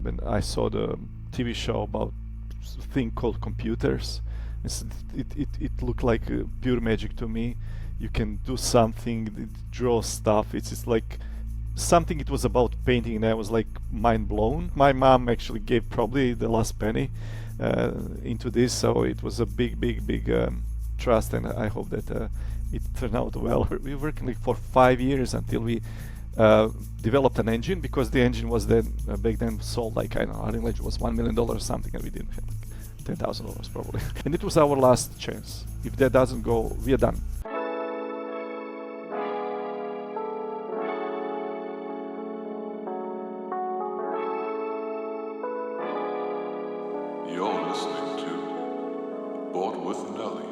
when I saw the TV show about thing called computers. It looked like pure magic to me. You can do something, draw stuff. It's just like something. It was about painting, and I was like mind blown. My mom actually gave probably the last penny into this, so it was a big trust, and I hope that it turned out well. We were working like for 5 years until we developed an engine, because the engine was then back then sold like, I don't know, our engine was $1 million or something, and we didn't have like $10,000 probably. And it was our last chance. If that doesn't go, we are done. You're listening to Board with Nelly.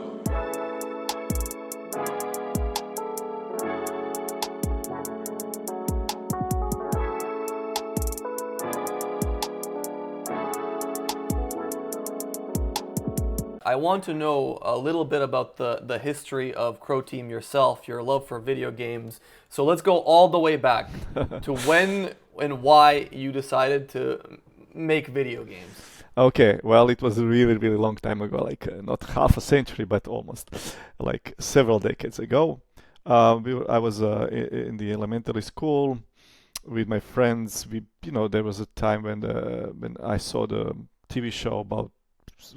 I want to know a little bit about the history of Croteam yourself, your love for video games. So let's go all the way back to when and why you decided to make video games. Okay, well, it was a really long time ago, like not half a century, but almost like several decades ago. I was in the elementary school with my friends. There was a time when I saw the TV show about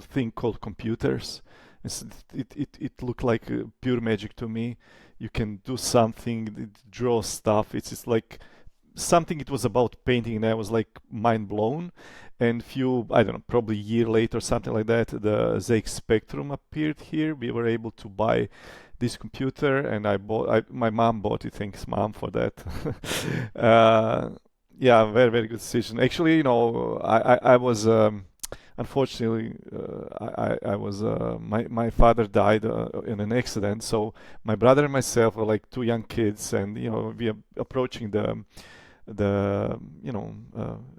thing called computers. It looked like pure magic to me. You can do something, draw stuff. It's just like something. It was about painting, and I was like mind blown. And I don't know, probably a year later or something like that, the ZX Spectrum appeared here. We were able to buy this computer, and my mom bought it. Thanks, mom, for that. Yeah, very good decision. Actually, I was unfortunately, my father died in an accident. So my brother and myself were like two young kids, and we are approaching the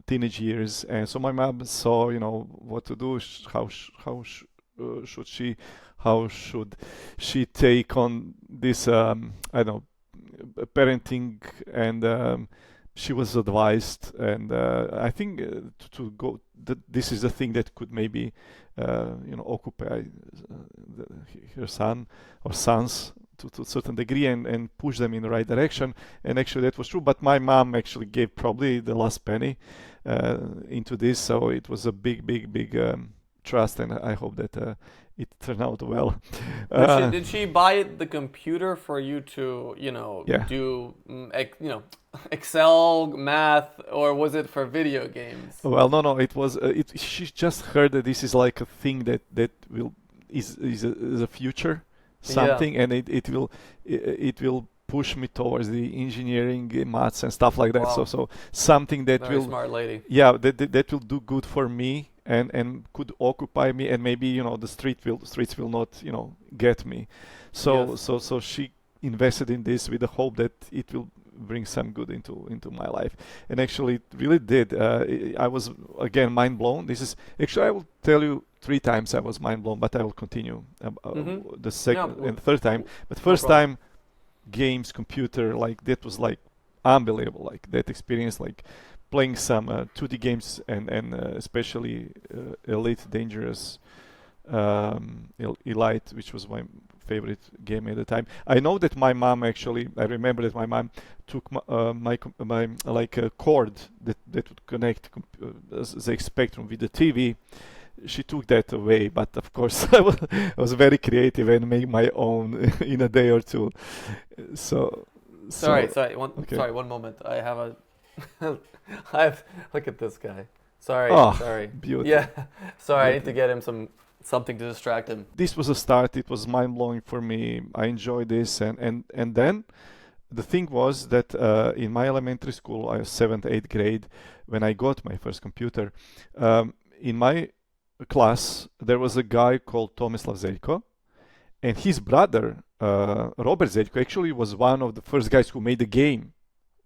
teenage years, and so my mom saw what to do, how should she take on this I don't know, parenting, and she was advised, and I think to go this is the thing that could maybe occupy her son or sons to a certain degree, and push them in the right direction. And actually that was true, but my mom actually gave probably the last penny into this, so it was a big trust, and I hope that it turned out well. Did she buy the computer for you to do Excel, math, or was it for video games? Well, no, it was she just heard that this is like a thing that is a future something, and it will push me towards the engineering, maths, and stuff like that. Wow. So something that Very will smart lady. Yeah, that will do good for me, and could occupy me, and maybe the streets will not get me. So Yes. so she invested in this with the hope that it will bring some good into my life, and actually it really did. I was again mind blown. This is actually, I will tell you 3 times I was mind blown, but I will continue the second and third time. But first time, games, computer, like that was like unbelievable. Like that experience, like playing some 2D games, and especially Elite Dangerous, Elite, which was my favorite game at the time. I know that my mom actually, I remember that my mom took my like a cord that would connect the Spectrum with the TV. She took that away, but of course I was very creative and made my own in a day or two. Sorry, one moment. I have look at this guy. Sorry. Beautiful. Yeah, sorry. I need to get him something to distract him. This was a start. It was mind blowing for me. I enjoyed this, and then the thing was that in my elementary school, I was 7th, 8th grade, when I got my first computer. In my class, there was a guy called Tomislav Zeljko, and his brother Robert Zeljko actually was one of the first guys who made a game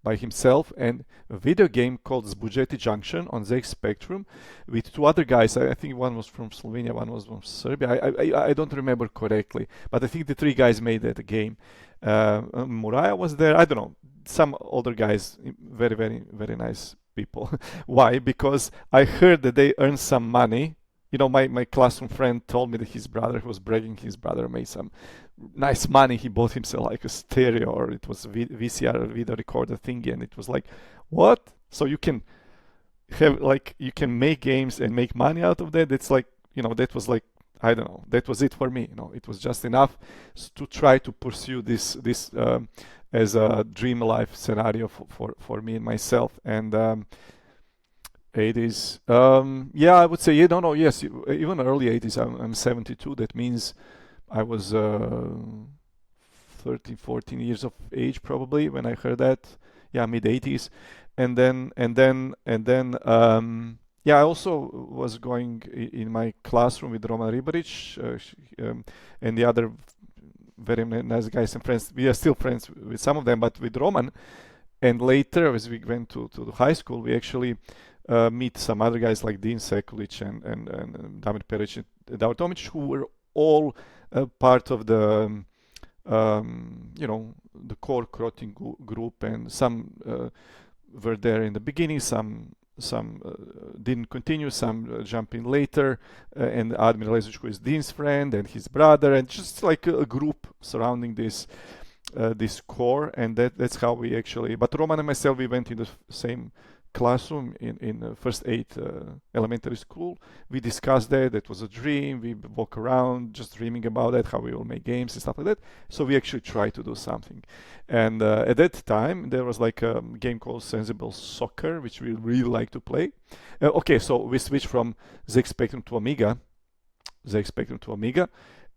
by himself, and a video game called Zbudjeti Junction on ZX Spectrum with 2 other guys. I think one was from Slovenia, one was from Serbia. I don't remember correctly, but I think the 3 guys made that game. Muraya was there. I don't know, some older guys, very nice people. Why? Because I heard that they earn some money. My classroom friend told me that his brother, who was bragging, his brother made some nice money. He bought himself like a stereo, or it was a VCR video recorder thingy, and it was like, what? So you can you can make games and make money out of that. It's like, that was like, I don't know, that was it for me. It was just enough to try to pursue this as a dream life scenario for me and myself. And 80s, yeah, I would say, yes, even early 80s. I'm 72. That means I was 13, 14 years of age probably when I heard that. Yeah, mid 80s. And then yeah, I also was going in my classroom with Roman Ribaric and the other very nice guys and friends. We are still friends with some of them, but with Roman. And later, as we went to the high school, we actually meet some other guys like Dean Sekulic and Damir Peric and Davor Tomic, who were all part of the the core Croteam group, and some were there in the beginning, some didn't continue, some jumped in later, and Admiral Lezic, who is Dean's friend, and his brother, and just like a group surrounding this core. And that's how we actually, but Roman and myself, we went in the same classroom in first 8 elementary school. We discussed that was a dream. We walk around just dreaming about that, how we will make games and stuff like that. So we actually tried to do something. And at that time there was like a game called Sensible Soccer, which we really like to play. Okay, so we switched from ZX Spectrum to Amiga.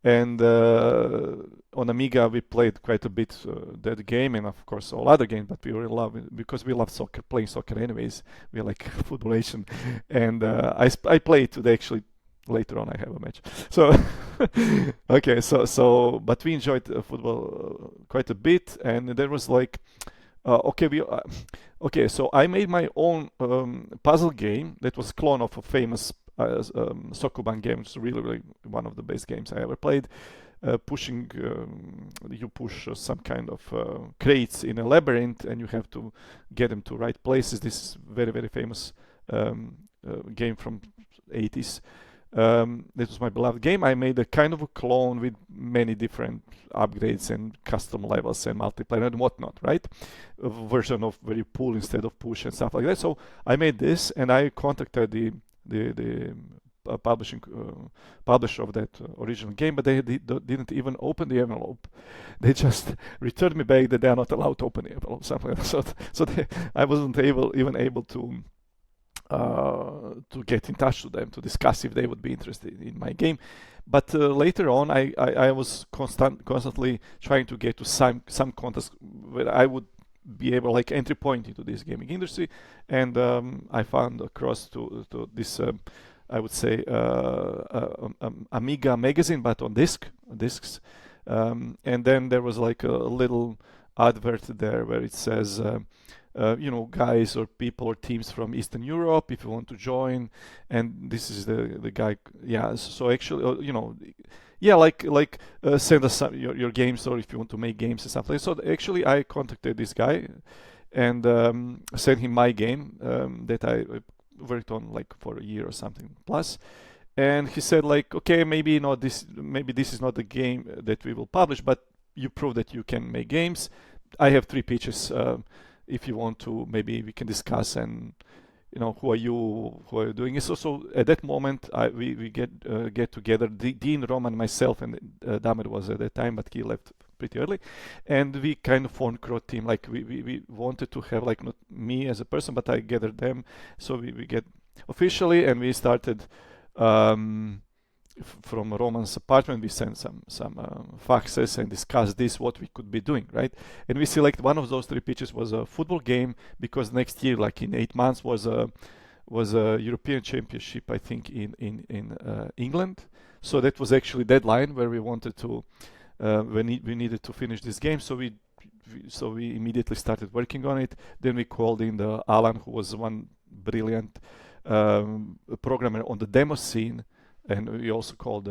And on Amiga we played quite a bit that game, and of course all other games, but we really love it because we love soccer, playing soccer anyways. We like football Asian. And I play today actually. Later on I have a match. So okay, so but we enjoyed football quite a bit. And there was like okay, so I made my own puzzle game that was clone of a famous Sokoban game. It's really one of the best games I ever played. You push some kind of crates in a labyrinth, and you have to get them to right places. This is very, very famous game from 80s. This was my beloved game. I made a kind of a clone with many different upgrades and custom levels and multiplayer and whatnot, right? A version of where you pull instead of push and stuff like that. So I made this, and I contacted the publisher of that original game, but they didn't even open the envelope. They just returned me back that they are not allowed to open the envelope, something like that. So I wasn't even able to get in touch with them to discuss if they would be interested in my game. But later on, I was constantly trying to get to some contest where I would be able, like, entry point into this gaming industry. And I found across to this I would say Amiga magazine, but on discs. And then there was like a little advert there where it says guys or people or teams from Eastern Europe, if you want to join. And this is the guy. Yeah, so actually send us your games, or if you want to make games and stuff like that. So actually I contacted this guy and sent him my game that I worked on like for a year or something plus. And he said, like, okay, maybe this is not the game that we will publish, but you prove that you can make games. I have 3 pitches. If you want to, maybe we can discuss, and who are you doing it. So at that moment we get together, Dean, Roman, myself, and Damir was at that time, but he left pretty early, and we kind of formed Croteam. Like we wanted to have, like, not me as a person, but I gathered them, so we get officially, and we started from Roman's apartment. We sent some faxes and discussed what we could be doing, right? And we select one of those 3 pitches was a football game, because next year, like in 8 months, was a European Championship, I think, in England. So that was actually deadline where we wanted to we needed to finish this game. So we immediately started working on it. Then we called in the Alan, who was one brilliant programmer on the demo scene, and we also called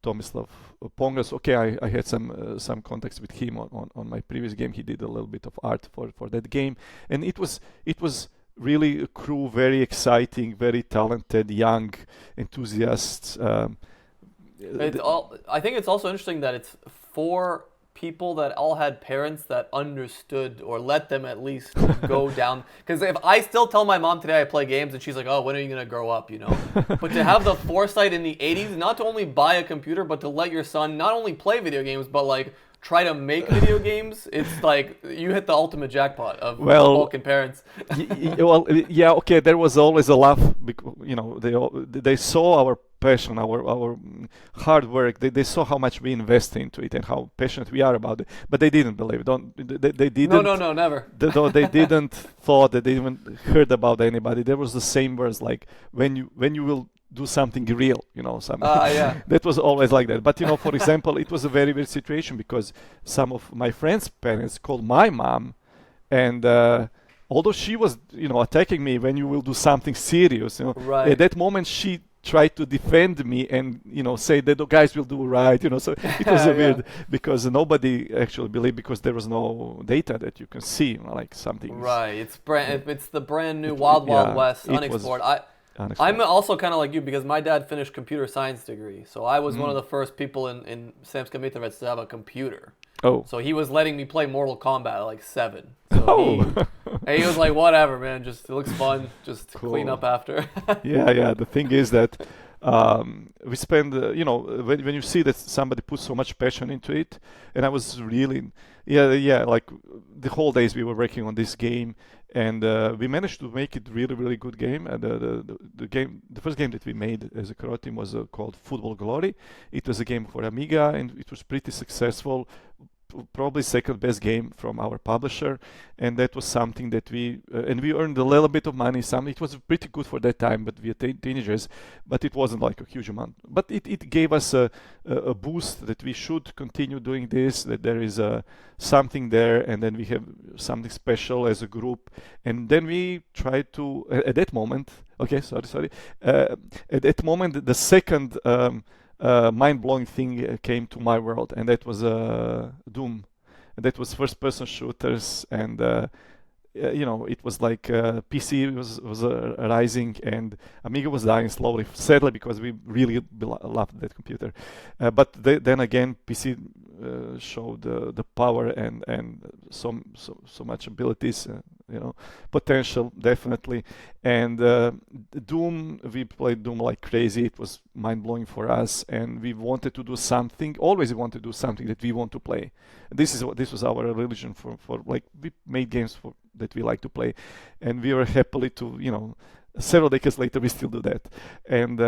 Tomislav Pongas. Okay, I had some contacts with him on my previous game. He did a little bit of art for that game, and it was really a crew, very exciting, very talented, young enthusiasts. I think it's also interesting that it's four people that all had parents that understood or let them at least go down. Because if I still tell my mom today I play games and she's like, "Oh, when are you gonna grow up?" But to have the foresight in the '80s, not to only buy a computer, but to let your son not only play video games, but like try to make video games, it's like you hit the ultimate jackpot of Balkan parents. Yeah, okay. There was always a laugh, because, they saw our passion, our hard work. They saw how much we invest into it and how passionate we are about it. But they didn't believe. They didn't. No, never. They didn't thought that they even heard about anybody. There was the same words like when you will do something real, something. Yeah. That was always like that. But for example, it was a very weird situation because some of my friends' parents called my mom, and although she was attacking me when you will do something serious, right. At that moment she tried to defend me and say that the guys will do right, so it was weird because nobody actually believed, because there was no data that you can see, like something. Right. It's the brand new Wild West, unexplored. I'm also kind of like you because my dad finished computer science degree, so I was one of the first people in Samska Mitrovic to have a computer. Oh. So he was letting me play Mortal Kombat at like 7. So he was like, whatever, man, it looks fun, just cool. Clean up after. Yeah. The thing is that we spend, when you see that somebody puts so much passion into it, and I was really, like the whole days we were working on this game, and we managed to make it really, really good game. And the first game that we made as a Croteam was called Football Glory. It was a game for Amiga, and it was pretty successful. Probably second best game from our publisher, and that was something that we earned a little bit of money. It was pretty good for that time, but we were teenagers, but it wasn't like a huge amount. But it gave us a boost that we should continue doing this, that there is something there, and then we have something special as a group. And then we tried to, at that moment, at that moment, the second mind-blowing thing came to my world, and that was Doom. And that was first-person shooters, and it was like PC was rising, and Amiga was dying slowly, sadly, because we really loved that computer. But then again, PC showed the power and so much abilities, potential, definitely. And Doom, we played Doom like crazy. It was mind-blowing for us, and we wanted to do something. Always wanted to do something that we want to play. This was our religion for like, we made games that we like to play, and we were happily to several decades later we still do that. And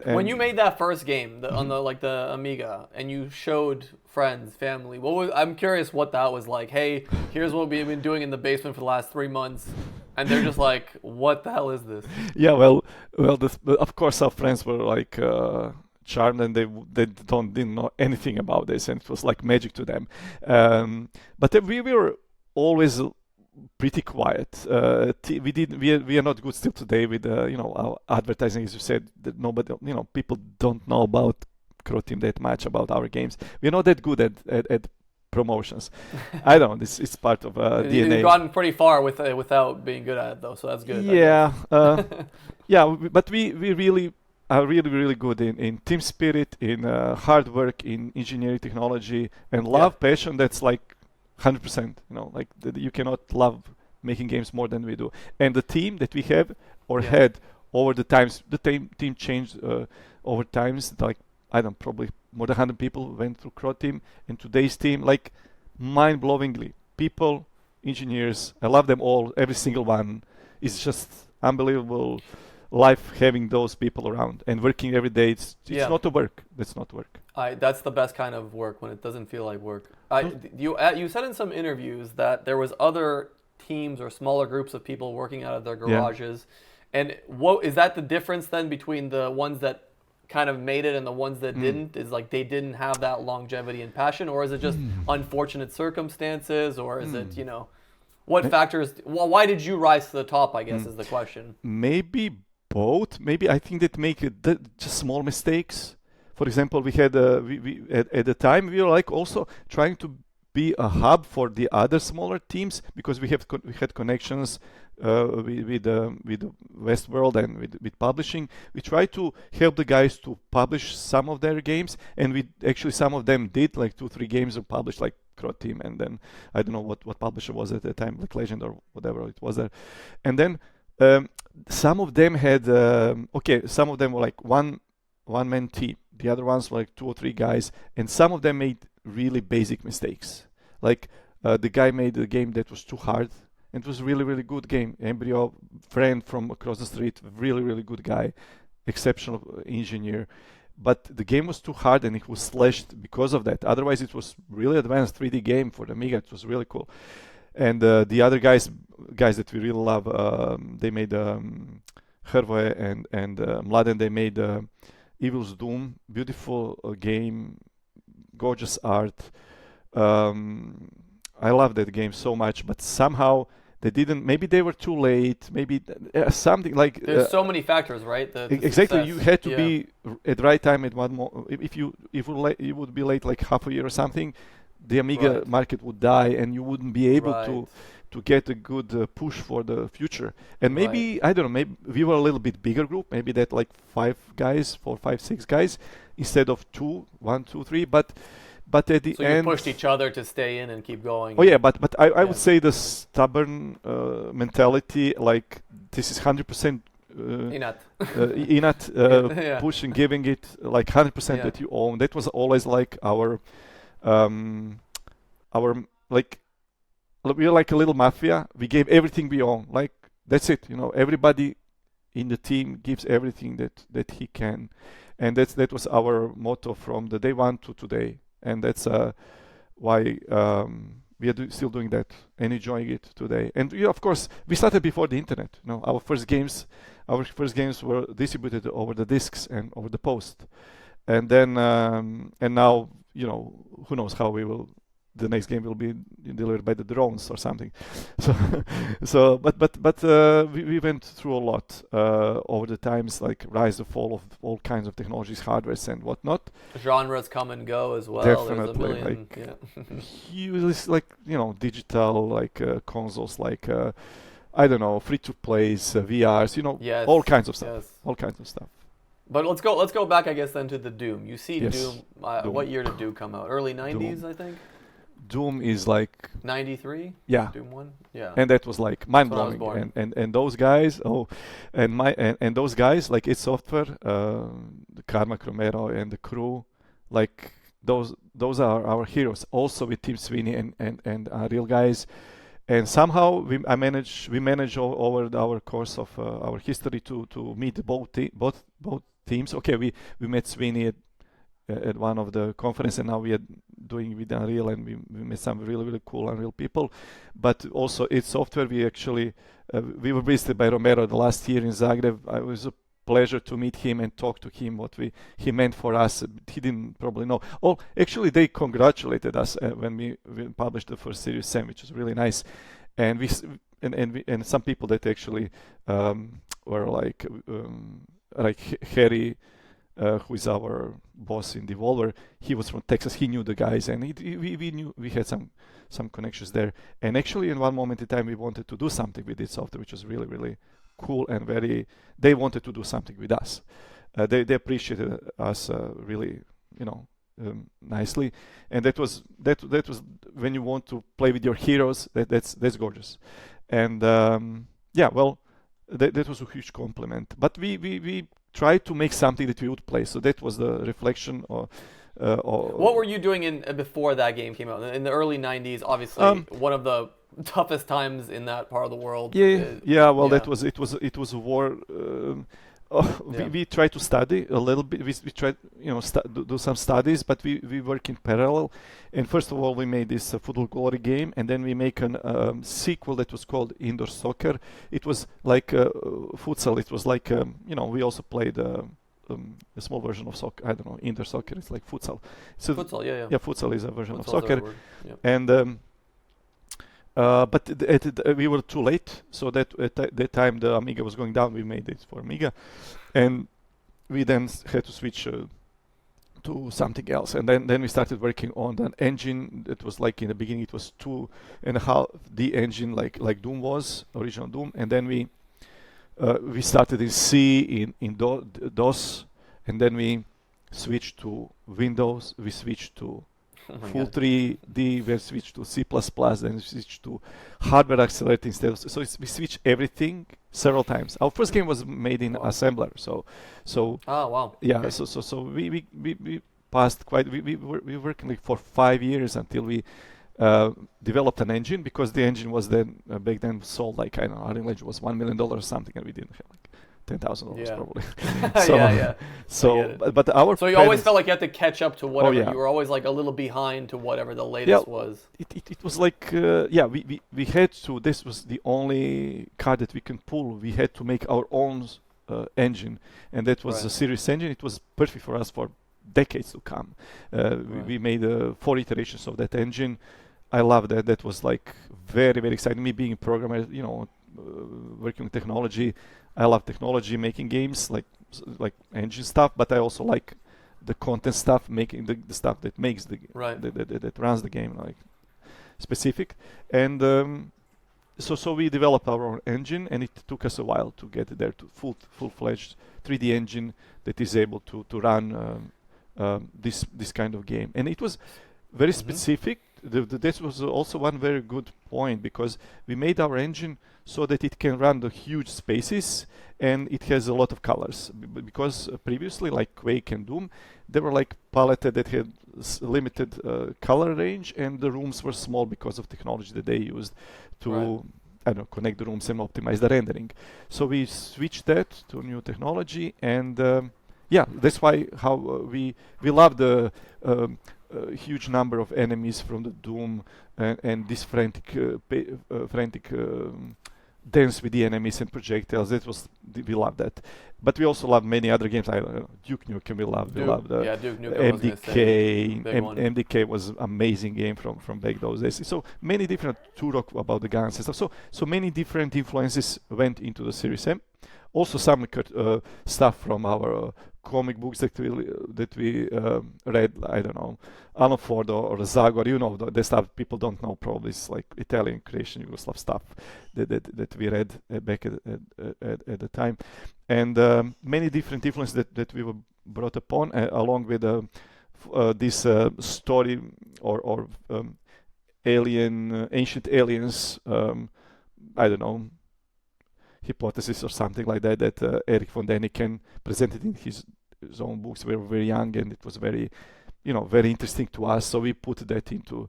when you made that first game on the Amiga, and you showed friends, family, I'm curious what that was like. Hey, here's what we've been doing in the basement for the last 3 months, and they're just like, what the hell is this? Yeah, well, of course our friends were like charmed, and they didn't know anything about this, and it was like magic to them. But we were always pretty quiet. We are not good still today with our advertising, as you said. That nobody, people don't know about Croteam that much, about our games. We're not that good at promotions. I don't know. It's part of DNA. You've gotten pretty far without being good at it, though, so that's good. Yeah, but we really are really good in team spirit, in hard work, in engineering technology, and love, passion. That's like 100%. Like you cannot love making games more than we do. And the team that we have had over the times, the team changed over times. Like, I don't know, probably more than 100 people went through Croteam, and today's team, like, mind-blowingly, people, engineers, I love them all, every single one. It's just unbelievable life having those people around and working every day. It's not a work. That's not work. That's the best kind of work, when it doesn't feel like work. You said in some interviews that there was other teams or smaller groups of people working out of their garages. And what is that the difference then between the ones that kind of made it and the ones that didn't? Is like they didn't have that longevity and passion, or is it just unfortunate circumstances, or is it, what factors? Well, why did you rise to the top, I guess, is the question. Maybe both. Maybe I think that make it just small mistakes. For example, we had we at the time we were like also trying to be a hub for the other smaller teams because we had connections with the West world and with publishing. We try to help the guys to publish some of their games, and we actually some of them did like 2-3 games were published, like Croteam, and then I don't know what publisher was at the time, like Legend or whatever it was there, and then some of them had some of them were like one man team. The other ones were like 2 or 3 guys, and some of them made really basic mistakes. Like the guy made a game that was too hard. It was really, really good game. Embryo, friend from across the street, really, really good guy, exceptional engineer. But the game was too hard and it was slashed because of that. Otherwise, it was really advanced 3D game for the Amiga. It was really cool. And the other guys that we really love, they made Hrvoje and Mladen. They made Evil's Doom, beautiful game, gorgeous art. I love that game so much, but somehow they didn't. Maybe they were too late. Maybe something like. There's so many factors, right? The exactly. success. You had to be at the right time at one more. If you would be late like half a year or something, the Amiga market would die, and you wouldn't be able to get a good push for the future. And maybe I don't know. Maybe we were a little bit bigger group. Maybe that like 5 guys, 4, 5, 6 guys instead of 2, 1, 2, 3. But at the end, you pushed each other to stay in and keep going. Oh yeah, but I would say the stubborn mentality, like this is 100% innate, pushing, giving it like 100% that you own. That was always like our like we are like a little mafia. We gave everything we own. Like that's it. Everybody in the team gives everything that he can, and that was our motto from the day one to today. And that's why we are still doing that and enjoying it today. And of course, we started before the internet. Our first games were distributed over the discs and over the post. And then and now who knows how the next game will be delivered by the drones or something. But we went through a lot over the times, like rise and fall of all kinds of technologies, hardwares and whatnot. Genres come and go as well. Definitely, There's a million, huge, like digital, like consoles, like I don't know, free to plays, VRs, all kinds of stuff, all kinds of stuff. But let's go back, I guess, then to the Doom. You see Doom. What year did Doom come out? Early 90s, I think. Doom is like 93. Yeah. Doom 1. Yeah. And that was like mind blowing. And those guys, and those guys like id Software, the Carmack Romero and the crew, like those are our heroes. Also with Tim Sweeney and real guys. And somehow we manage over our course of our history to meet both teams. Okay, we met Sweeney at one of the conference, and now we are doing with Unreal, and we met some really, really cool Unreal people. But also id Software, we actually we were visited by Romero the last year in Zagreb. It was a pleasure to meet him and talk to him what he meant for us. He didn't probably know. Oh, actually they congratulated us when we published the first Series 7, which was really nice. And and some people that actually were like Harry, who is our boss in Devolver. He was from Texas. He knew the guys, and we knew we had some connections there. And actually, in one moment in time, we wanted to do something with id Software, which was really, really cool and they wanted to do something with us. They appreciated us really, nicely, and that was when you want to play with your heroes. That's gorgeous, and that was a huge compliment. But we tried to make something that we would play, so that was the reflection. What were you doing before that game came out in the early 90s? Obviously, one of the toughest times in that part of the world. It was a war. We tried to study a little bit. We tried, do some studies, but we work in parallel. And first of all, we made this Football Glory game, and then we make a sequel that was called Indoor Soccer. It was like futsal. It was like we also played a small version of soccer. I don't know, indoor soccer. It's like futsal. So futsal, yeah. Yeah, futsal is a version of soccer. Yep. And but we were too late, so that at that time the Amiga was going down. We made it for Amiga, and we then had to switch to something else. And then we started working on an engine that was like in the beginning it was 2.5D engine like Doom was, original Doom. And then we started in C, in DOS, and then we switched to Windows, we switched to full 3D, we switched to C++, then we switched to hardware accelerator instead. So we switched everything several times. Our first game was made in assembler, so Oh wow. yeah. Okay. So we passed quite. We were working like for 5 years until we developed an engine, because the engine was then back then sold like, I don't know, our engine was $1 million or something, and we didn't have like $10,000 Yeah. probably. Yeah. I So get it. but our So you always parents- felt like you had to catch up to whatever. yeah. You were always like a little behind to whatever the latest was. it was like we had to, this was the only card that we can pull. We had to make our own engine, and that was Right. a serious engine. It was perfect for us for decades to come. We made 4 iterations of that engine. I love that. That was like very, very exciting. Me being a programmer, working with technology, I love technology, making games like engine stuff, but I also like the content stuff, making the stuff that makes the Right. that runs the game, like specific. And so we developed our own engine, and it took us a while to get there to full-fledged 3D engine that is able to run this kind of game. And it was very specific. This was also one very good point, because we made our engine so that it can run the huge spaces, and it has a lot of colors. Because previously, like Quake and Doom, they were like paletted that had limited color range, and the rooms were small because of technology that they used to Right. I don't know, connect the rooms and optimize the rendering. So we switched that to new technology, and that's why how we love the huge number of enemies from the Doom, and this frantic dance with the enemies and projectiles. We love that. But we also love many other games. I don't know, Duke Nukem we love. We love the Duke Nukem. I was gonna say, MDK. big one. MDK was amazing game from back those days. So many different Turok about the guns and stuff. So many different influences went into the Series M. Also some stuff from our comic books that we read. I don't know, Alan Ford or Zagor. The stuff people don't know probably. It's like Italian creation Yugoslav stuff that we read back at the time, and many different influences that we were brought upon, along with this story or ancient aliens. I don't know, hypothesis or something like that Eric von Däniken presented in his own books. We were very young, and it was very interesting to us. So we put that into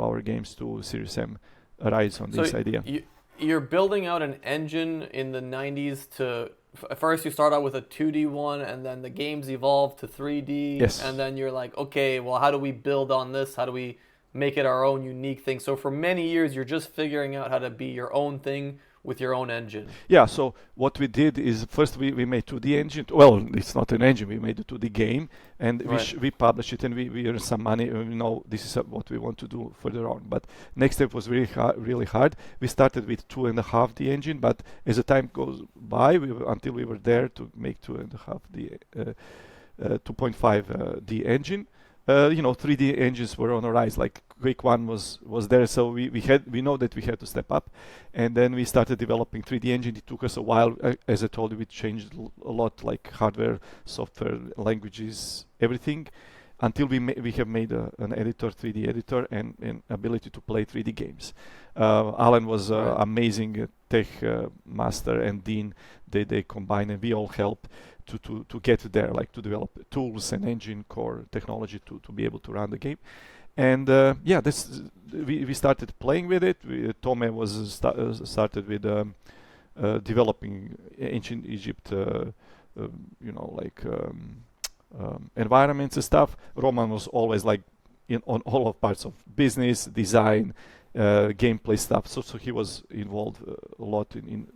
our games to Series M rides on this idea. You're building out an engine in the 90s to... First you start out with a 2D one, and then the games evolve to 3D. Yes. And then you're like, okay, well, how do we build on this? How do we make it our own unique thing? So for many years, you're just figuring out how to be your own thing with your own engine. Yeah, so what we did is first we made 2D engine. Well, it's not an engine. We made a 2D game, and we published it, and we earned some money. We know this is what we want to do further on. But next step was really hard. We started with 2.5D engine, but as the time goes by, until we were there to make 2.5D, 2.5D engine. 3D engines were on the rise. Like Quake 1 was there, so we know that we had to step up, and then we started developing 3D engine. It took us a while. As I told you, we changed a lot, like hardware, software, languages, everything, until we have made an editor, 3D editor, and ability to play 3D games. Alan was amazing tech master, and Dean. They combined, and we all helped to get there, like to develop tools and engine core technology to be able to run the game. And we started playing with it. Tome was started with developing ancient Egypt, environments and stuff. Roman was always like on all of parts of business, design, gameplay stuff. So he was involved a lot in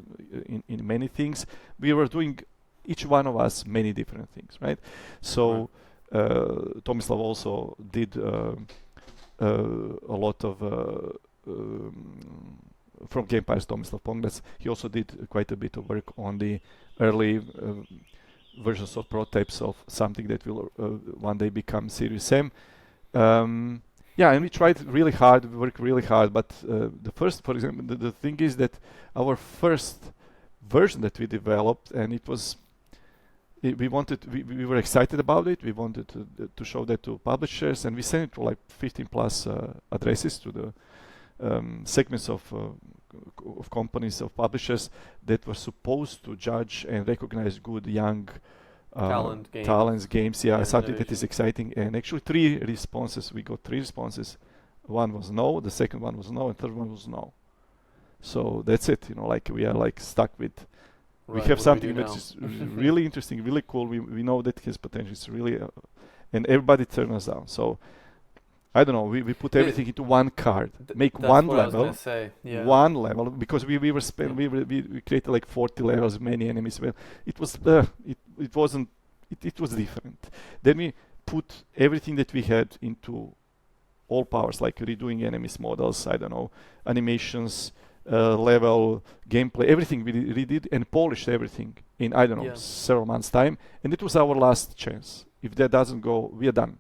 many things. We were doing, each one of us, many different things, right? So Tomislav also did a lot of from Game Pires, Tomislav Pongrac. He also did quite a bit of work on the early versions of prototypes of something that will one day become Series M. Yeah, and we tried really hard, we worked really hard, but the first, for example, the thing is that our first version that we developed, and it was, we were excited about it, we wanted to show that to publishers, and we sent it to like 15 plus addresses to the segments of companies, of publishers that were supposed to judge and recognize good young talents games, something that is exciting. And actually we got three responses. One was no, the second one was no, and third one was no. So that's it, like we are like stuck with, we have something which is really interesting, really cool. We know that his potential is really, and everybody turned us down. So I don't know, we put everything into one card, make one level, one level, because we created like 40 levels, many enemies. Well, it was it was different. Then we put everything that we had into all powers, like redoing enemies models, I don't know, animations, level, gameplay, everything we redid and polished everything in, I don't know, several months' time. And it was our last chance. If that doesn't go, we are done.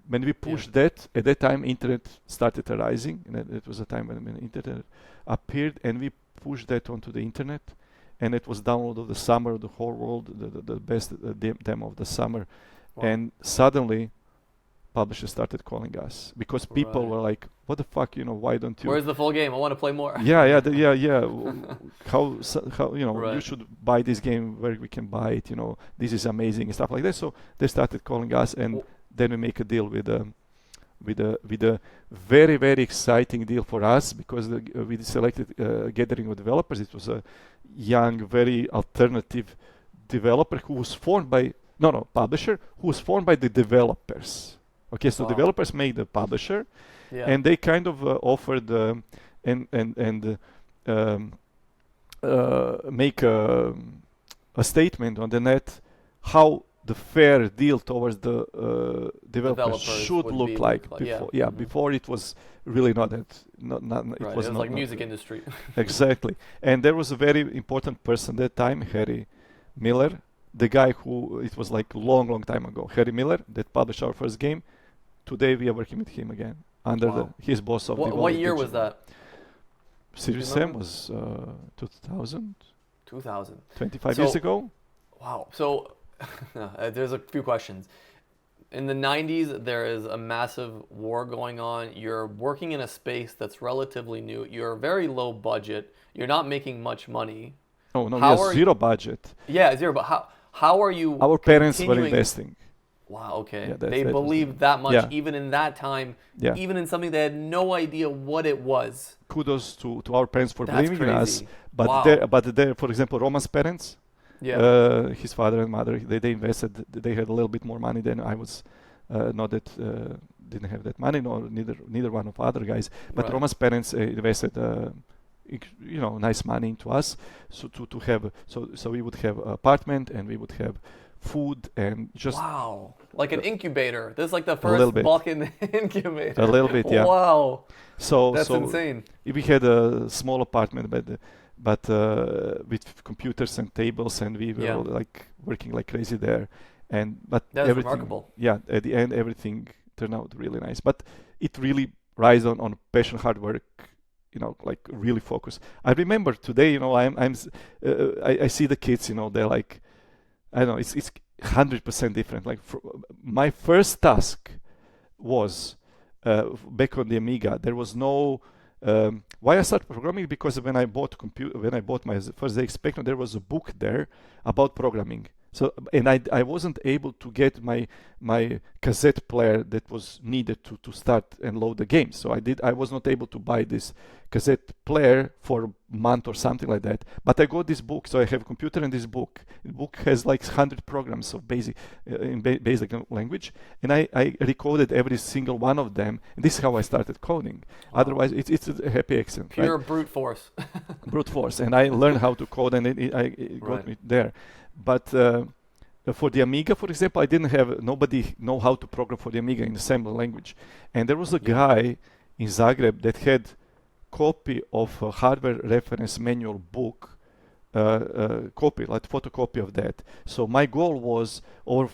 When we pushed that, at that time, internet started rising. And it was a time when internet appeared, and we pushed that onto the internet. And it was download of the summer of the whole world, the best demo of the summer. Wow. And suddenly, publishers started calling us because people were like, "What the fuck? Why don't you? Where's the full game? I want to play more." Yeah. how you should buy this game where we can buy it. This is amazing and stuff like that. So they started calling us, and then we make a deal with a very, very exciting deal for us because we selected a gathering of developers. It was a young, very alternative developer who was formed by publisher who was formed by the developers. Okay, so developers make the publisher, and they kind of offered make a statement on the net how the fair deal towards the developers should look like before. Before it was really not that. It was like music industry. Exactly, and there was a very important person at that time, Harry Miller, the guy who it was like long time ago. Harry Miller that published our first game. Today we are working with him again under his boss of what year was that? Series M was 2000. 25 years ago. Wow. So there's a few questions. In the 90s, there is a massive war going on. You're working in a space that's relatively new. You're very low budget. You're not making much money. Oh no, we have zero budget. Yeah, zero. But how are you? Our parents were investing. Wow, okay. Yeah, they believed that much, even in that time, even in something they had no idea what it was. Kudos to our parents for believing in us. But for example, Roman's parents, his father and mother, they invested. They had a little bit more money than I was. Not that didn't have that money, nor neither one of other guys. But Roman's parents invested. Nice money into us, so to have so we would have apartment and we would have food and just like an incubator. This is like the first Balkan incubator. A little bit, yeah. Wow. So that's insane. We had a small apartment, but with computers and tables, and we were like working like crazy there. But that's remarkable. Yeah, at the end everything turned out really nice. But it really relies on passion, hard work. Like really focus. I remember today, I see the kids, they're like, I don't know, it's 100% different. Like my first task was back on the Amiga. There was no why I started programming, because when I bought my first ZX Spectrum, there was a book there about programming. So, and I wasn't able to get my cassette player that was needed to start and load the game. So I was not able to buy this cassette player for a month or something like that. But I got this book, so I have a computer and this book. The book has like 100 programs of basic language, and I recoded every single one of them. And this is how I started coding. Wow. Otherwise, it's a happy accident. Pure brute force. Brute force, and I learned how to code, and it got me there. But for the Amiga, for example, I didn't have nobody know how to program for the Amiga in assembly language, and there was a guy in Zagreb that had copy of a hardware reference manual book copy, like photocopy of that. So my goal was, or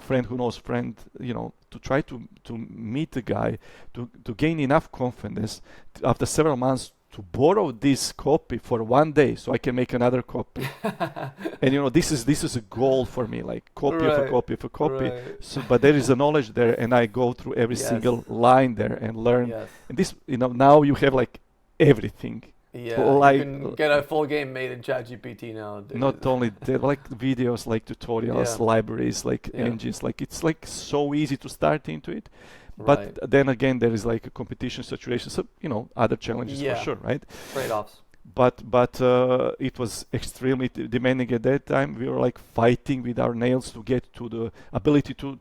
friend who knows friend, to try to meet the guy, to gain enough confidence after several months to borrow this copy for one day so I can make another copy. And this is a goal for me, like copy of a copy of a copy. Right. So, but there is a knowledge there, and I go through every Yes. single line there and learn. Yes. And this, now you have like everything. Yeah, Like, you can get a full game made in ChatGPT now. not only that, like videos, like tutorials, Yeah. libraries, like Yeah. engines, like it's like so easy to start into it. But Right. then again, there is like a competition situation, so other challenges Yeah. for sure, right? Trade-offs. But it was extremely demanding at that time. We were like fighting with our nails to get to the ability to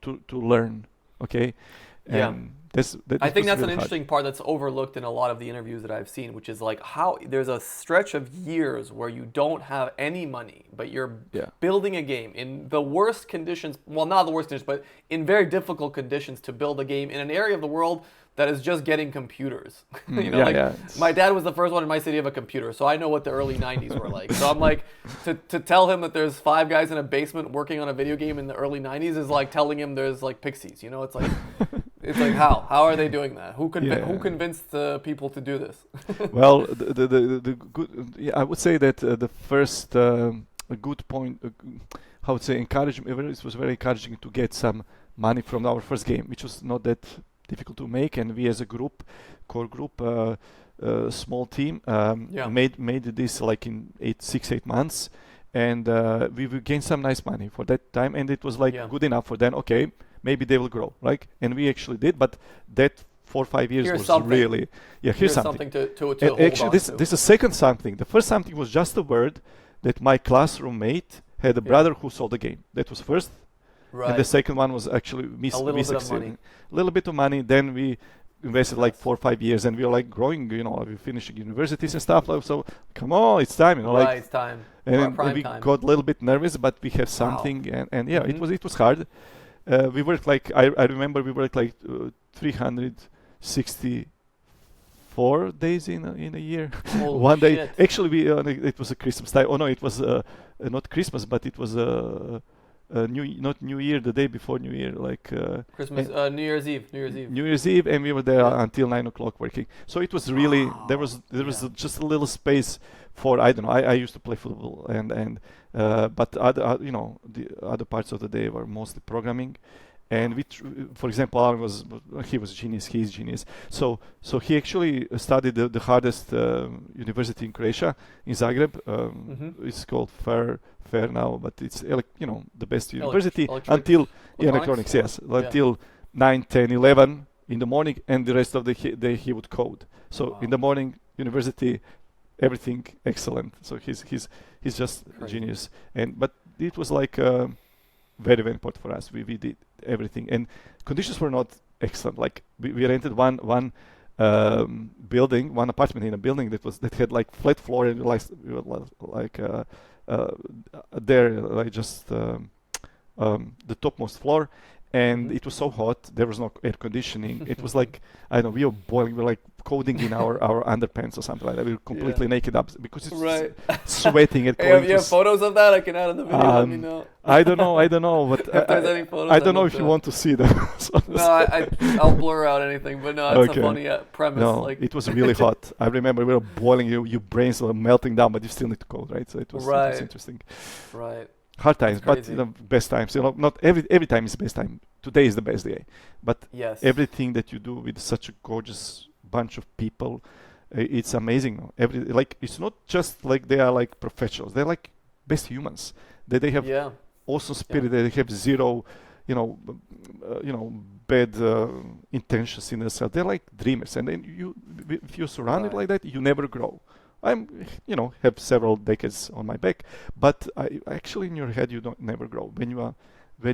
learn. Okay, Yeah. and I think that's an interesting part that's overlooked in a lot of the interviews that I've seen, which is like how there's a stretch of years where you don't have any money, but you're Yeah. building a game in the worst conditions. Well, not the worst conditions, but in very difficult conditions to build a game in an area of the world that is just getting computers. My dad was the first one in my city to have a computer, so I know what the early 90s were like. So I'm like, to tell him that there's 5 guys in a basement working on a video game in the early 90s is like telling him there's like pixies. It's like, it's like how are they doing that? Who convinced the people to do this? Well, the good, I would say that the first a good point, how to say, encouragement. It was very encouraging to get some money from our first game, which was not that difficult to make, and we as a group, core group, small team, made this like in 8 months, and we gained some nice money for that time, and it was like good enough for them. Okay, maybe they will grow, right? And we actually did, but that 4 or 5 years Here's was something. really here's something to and hold actually on this to. is the second something. The first something was just a word that my classroom mate had a brother who sold the game. That was first. Right. And the second one was actually A little bit of money. A little bit of money. Then we invested like 4 or 5 years, and we were like growing. We finishing universities and stuff. Like, so come on, it's time. Right, it's time. And Prime we time. got a little bit nervous, but we have something, and yeah, it was hard. We worked like I remember we worked like 364 days in a year. Holy One day, shit. actually, it was a Christmas time. Oh no, it was not Christmas, but it was not New Year, the day before New Year, like Christmas, New Year's Eve. New Year's Eve, and we were there until 9 o'clock working. So it was really there was just a little space for, I don't know. I used to play football, and but the other parts of the day were mostly programming. And for example, Alan he's genius. So he actually studied the hardest university in Croatia, in Zagreb. It's called Fair now, but it's the best university until electronics, yes, until 9, 10, 11 in the morning, and the rest of the day he would code. So in the morning, university, everything excellent. So he's just a genius. But it was like very, very important for us. We did everything, and conditions were not excellent. Like we rented one building, one apartment in a building that had like flat floor, and we were there, like just the topmost floor, and it was so hot. There was no air conditioning. It was like, I don't know, we were boiling. We were like coding in our underpants or something like that. We were completely naked up because it's sweating. And Hey, you have photos of that? I can add in the video. Let me know. I don't know, but if there's any photos, I don't know if you want to see them. No, I'll blur out anything, but no, it's a funny premise. No, it was really hot. I remember we were boiling. Your brains were melting down, but you still need to code, right? So it was interesting. Right. Hard times, but best times. Not every time is the best time. Today is the best day, but everything that you do with such a gorgeous bunch of people, it's amazing. It's not just like they are like professionals. They're like best humans. They have awesome spirit. They have zero, bad intentions in themselves. They're like dreamers, and then if you're surrounded like that, you never grow. Have several decades on my back, but I actually in your head you don't never grow when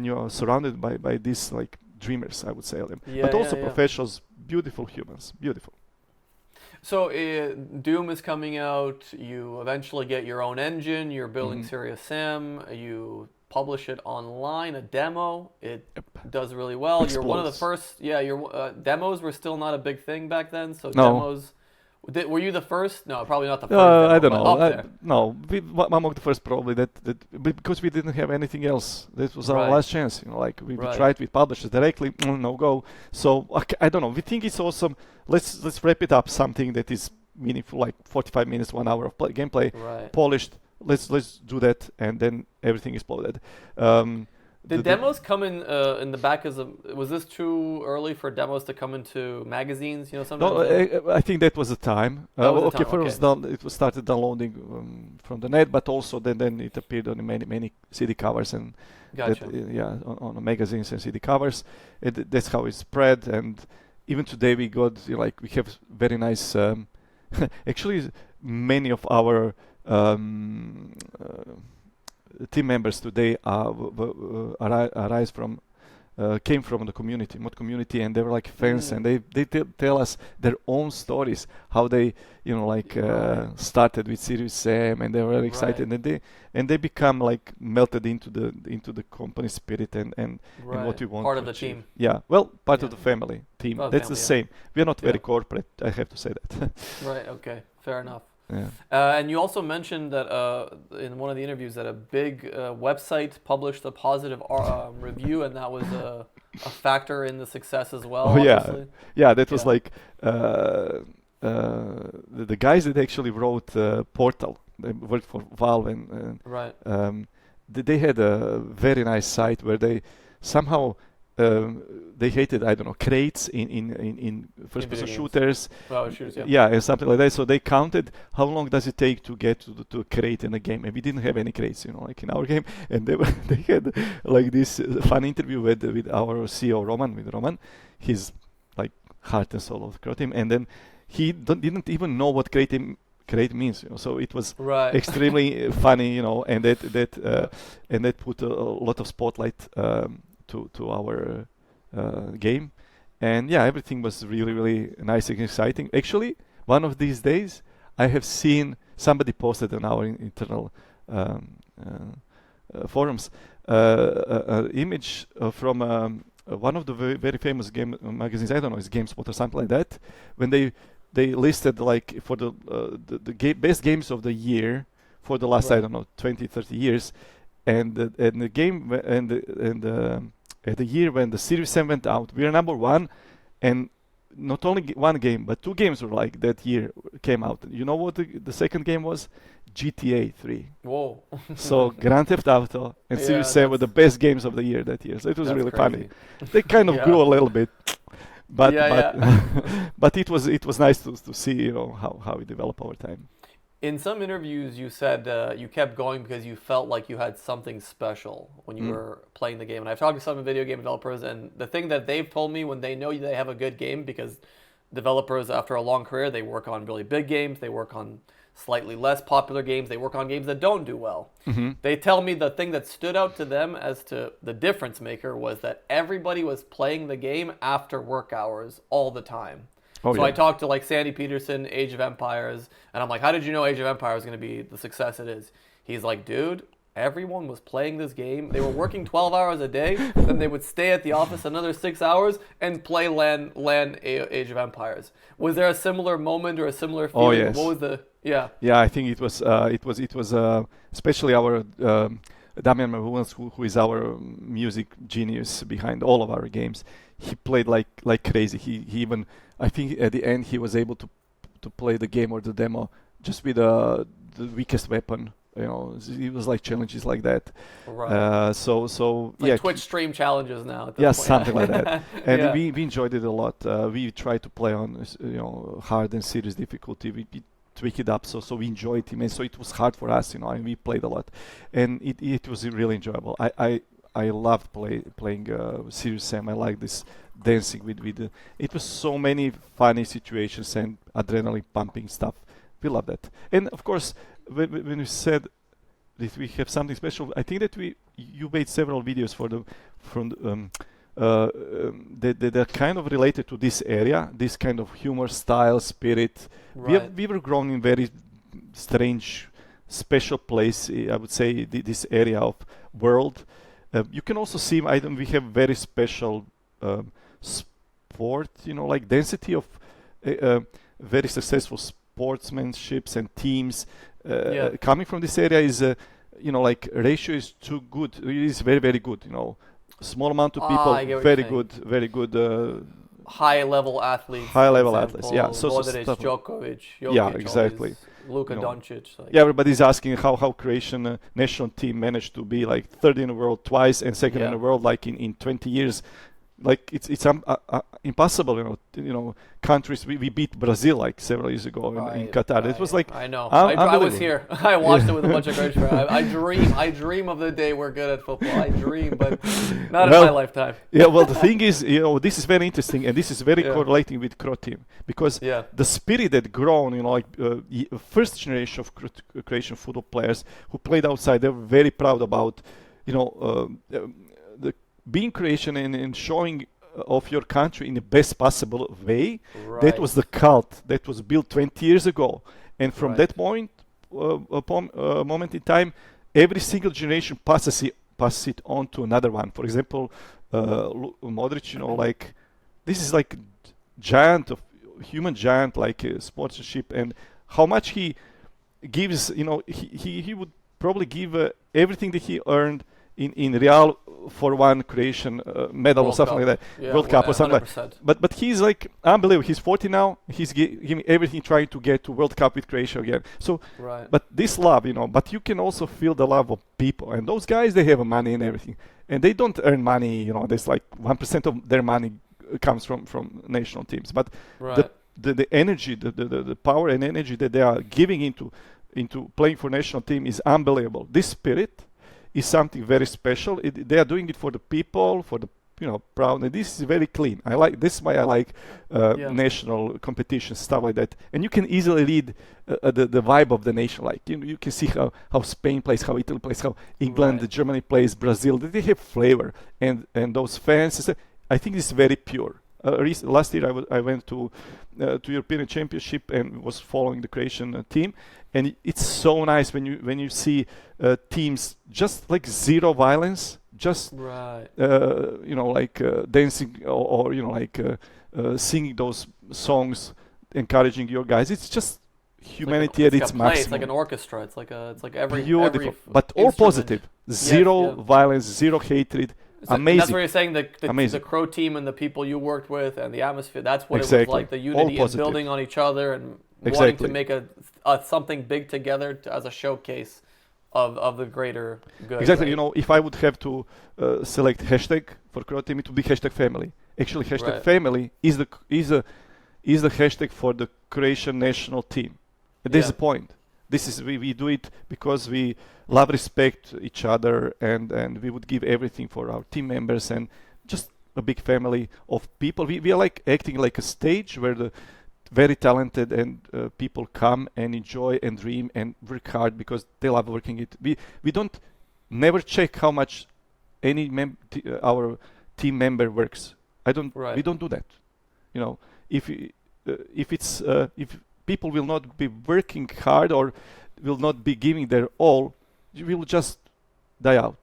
you are surrounded by these like dreamers, I would say them, but also professionals, beautiful humans, beautiful. So Doom is coming out. You eventually get your own engine. You're building Serious Sam. You publish it online, a demo. It does really well. Explodes. You're one of the first. Your demos were still not a big thing back then. So demos Were you the first? No, probably not the first. Demo, I don't but know. Up there. No, among the first probably because we didn't have anything else. This was our Right. last chance. Like we Right. tried with publishers directly, no go. So I don't know. We think it's awesome. Let's wrap it up. Something that is meaningful, like 45 minutes, 1 hour of gameplay, Right. polished. Let's do that, and then everything is exploded. Did demos come in the back as a? Was this too early for demos to come into magazines? You know, sometimes. No, I think that was the time. That was the Okay, time, first it was started downloading from the net, but also then it appeared on many CD covers and Gotcha. on the magazines and CD covers. That's how it spread. And even today we got we have very nice. Actually, many of our team members today arise from came from the community, mod community, and they were like fans, and they tell us their own stories, how they started with Serious Sam, and they were very excited, and they become like melted into the company spirit and what we want. Part to of the achieve. team. Yeah, well, part Yeah. of the family team. Oh, That's family, the yeah. same. We are not very Yeah. corporate. I have to say that. Right. Okay. Fair enough. Yeah. And you also mentioned that in one of the interviews that a big website published a positive review, and that was a factor in the success as well. Oh yeah, obviously. yeah. That was Yeah. like the guys that actually wrote Portal. They worked for Valve, and Right. they had a very nice site where they somehow they hated, I don't know, crates in first-person games. shooters. Oh, shooters. Yeah. Yeah, and something like that. So they counted how long does it take to get to a crate in a game, and we didn't have any crates, like in our game. And they had like this fun interview with our CEO Roman. He's like heart and soul of Croteam, and then he didn't even know what crate means. So it was Right. extremely funny, and that put a lot of spotlight to our game. And yeah, everything was really, really nice and exciting. Actually, one of these days, I have seen somebody posted on our internal forums an image from one of the very, very famous game magazines. I don't know, it's GameSpot or something like that. When they listed like for the best games of the year for the last, I don't know, 20, 30 years, and the game at the year when the Series 7 went out, we are number one, and not only one game, but two games were like that year came out. You know what the second game was? GTA 3. Whoa. So Grand Theft Auto and Yeah, Series 7 were the that's- best games of the year that year. So it was That's really crazy. funny. They kind of Yeah. grew a little bit, but Yeah, but it was nice to see how we develop over time. In some interviews, you said you kept going because you felt like you had something special when you were playing the game. And I've talked to some video game developers, and the thing that they've told me when they know they have a good game, because developers, after a long career, they work on really big games, they work on slightly less popular games, they work on games that don't do well. They tell me the thing that stood out to them as to the difference maker was that everybody was playing the game after work hours all the time. Oh, So yeah. I talked to like Sandy Peterson, Age of Empires, and I'm like, how did you know Age of Empires is going to be the success it is? He's like, dude, everyone was playing this game. They were working 12 hours a day, then they would stay at the office another 6 hours and play LAN Age of Empires. Was there a similar moment or a similar feeling? Oh, yes. What was the Yeah, I think it was especially our Damian Mahuans, who is our music genius behind all of our games. He played like crazy. He even, I think at the end he was able to play the game or the demo just with the weakest weapon. It was like challenges like that. Right. So like yeah, Twitch stream challenges now. At this yeah, point. something like that. And Yeah. we enjoyed it a lot. We tried to play on hard and serious difficulty. We tweak it up, so we enjoyed it, and so it was hard for us, and we played a lot, and it was really enjoyable. I loved playing Serious Sam. I like this dancing with it was so many funny situations and adrenaline pumping stuff. We love that. And of course, when we said that we have something special, I think that you made several videos that are kind of related to this area, this kind of humor style, spirit. Right. We were grown in very strange, special place. I would say this area of world. You can also see, we have very special sport. Like density of very successful sportsmanships and teams Yeah. coming from this area is, like ratio is too good. It is very, very good. Small amount of people, I get what very you're good, very good. High-level athletes. High-level for athletes, yeah. example, So Modric, stuff- Djokovic, Yeah, Jokic, exactly. Luka You know, Doncic. Like, Yeah, everybody's asking how Croatian national team managed to be like third in the world twice and second in Yeah. the world like in 20 years. Like it's impossible. Countries we beat Brazil like several years ago in Qatar. It was like I know. I was unbelievable. here. I watched it with a bunch of Croatian fans. I dream of the day we're good at football. I dream, but not in Well, my lifetime. Yeah, well, the thing is, this is very interesting, and this is very Yeah. correlating with Croteam because Yeah. the spirit that grown, first generation of Croatian football players who played outside, they were very proud about, the being Croatian and showing of your country in the best possible way. That was the cult that was built 20 years ago, and from Right. that point, moment in time, every single generation passes it on to another one. For example, Modric, like this is like giant of human giant, like sportsmanship, and how much he gives. He would probably give everything that he earned in Real for one Croatian medal or World something Cup. like that, Yeah, World Cup or something like. 100%. But he's like unbelievable. He's 40 now. He's giving everything, trying to get to World Cup with Croatia again. So, Right. but this love, but you can also feel the love of people. And those guys, they have money and everything, and they don't earn money. There's like 1% of their money comes from national teams. But Right. the energy, the power and energy that they are giving into playing for national team is unbelievable. This spirit is something very special. They are doing it for the people, for the proud. And this is very clean. I like this. Is why I like Yeah. national competition stuff like that. And you can easily read the vibe of the nation. Like you can see how Spain plays, how Italy plays, how England, Right. Germany plays, Brazil. They have flavor, and those fans. I think it's very pure. Last year I went to European Championship and was following the Croatian team, and it's so nice when you see teams just like zero violence, just Right. dancing or singing those songs, encouraging your guys. It's just humanity at It's its like a play. It's maximum. like an orchestra. It's like every Beautiful, but all instrument. positive. Zero yeah. violence, zero hatred. So Amazing. That's what you're saying. The Amazing. Croteam and the people you worked with and the atmosphere. That's what it was Exactly. like. The All unity and positive. building on each other and wanting Exactly. to make a something big together as a showcase of the greater good. Exactly. right? If I would have to select hashtag for Croteam, it would be hashtag family. Actually, hashtag Right. family is the hashtag for the Croatian national team. And that's Yeah. the point. This is we do it because we love, respect each other, and we would give everything for our team members and just a big family of people. We are like acting like a stage where the very talented and people come and enjoy and dream and work hard because they love working it. We don't never check how much any our team member works. Right. We don't do that. If people will not be working hard or will not be giving their all, you will just die out.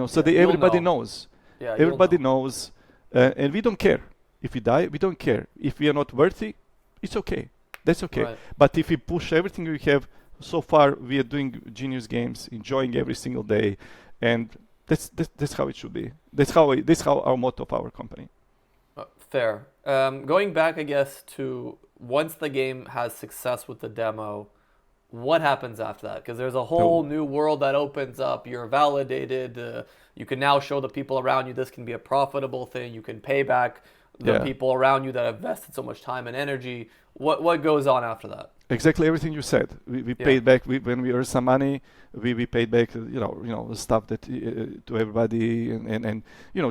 So Yeah, you'll everybody know. knows. Yeah, you'll Everybody know. knows, and we don't care. If we die, we don't care. If we are not worthy, it's okay. That's okay. Right. But if we push everything we have so far, we are doing genius games, enjoying every single day, and that's how it should be. That's how our motto of our company. Fair. Going back, I guess, to once the game has success with the demo, what happens after that? Because there's a whole new world that opens up. You're validated. You can now show the people around you this can be a profitable thing. You can pay back the Yeah. people around you that have invested so much time and energy. What goes on after that? Exactly everything you said. We Yeah. paid back when we earned some money. We paid back the stuff that to everybody and